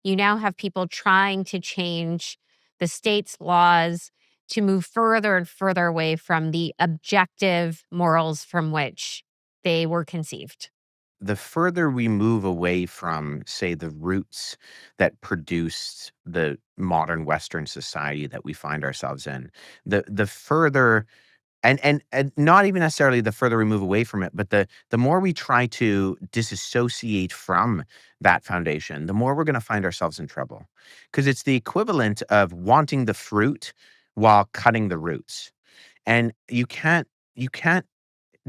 you now have people trying to change the state's laws to move further and further away from the objective morals from which they were conceived. The further we move away from, say, the roots that produced the modern Western society that we find ourselves in, the further and not even necessarily the further we move away from it, but the more we try to disassociate from that foundation, the more we're going to find ourselves in trouble. Because it's the equivalent of wanting the fruit while cutting the roots. And you can't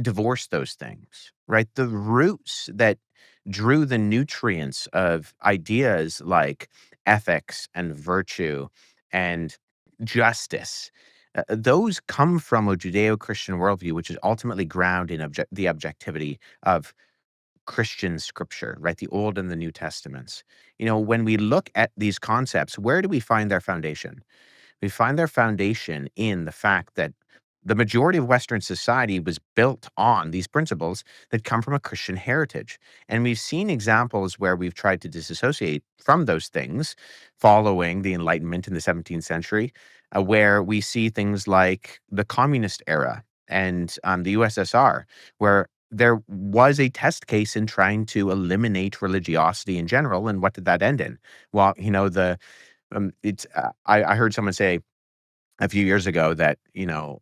divorce those things, right? The roots that drew the nutrients of ideas like ethics and virtue and justice, those come from a Judeo-Christian worldview, which is ultimately grounded in the objectivity of Christian scripture, right? The Old and the New Testaments. When we look at these concepts, where do we find their foundation? We find their foundation in the fact that the majority of Western society was built on these principles that come from a Christian heritage. And we've seen examples where we've tried to disassociate from those things following the Enlightenment in the 17th century, where we see things like the communist era and the USSR, where there was a test case in trying to eliminate religiosity in general. And what did that end in? Well, it's I heard someone say a few years ago that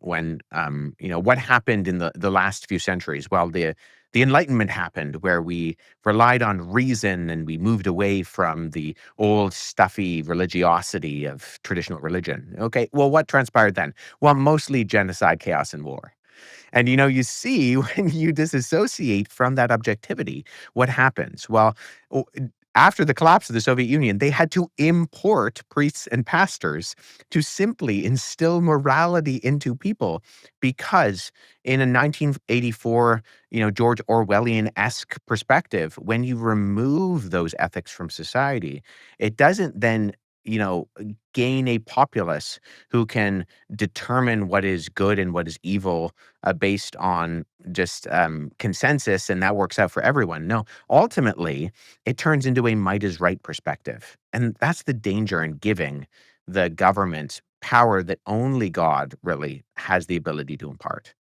when what happened in the last few centuries. Well, the Enlightenment happened, where we relied on reason and we moved away from the old stuffy religiosity of traditional religion. Okay, well, what transpired then? Well, mostly genocide, chaos, and war. And you see when you disassociate from that objectivity, what happens? Well, after the collapse of the Soviet Union, they had to import priests and pastors to simply instill morality into people, because in a 1984, George Orwellian-esque perspective, when you remove those ethics from society, it doesn't then, gain a populace who can determine what is good and what is evil based on just consensus, and that works out for everyone. No, ultimately, it turns into a might is right perspective. And that's the danger in giving the government power that only God really has the ability to impart.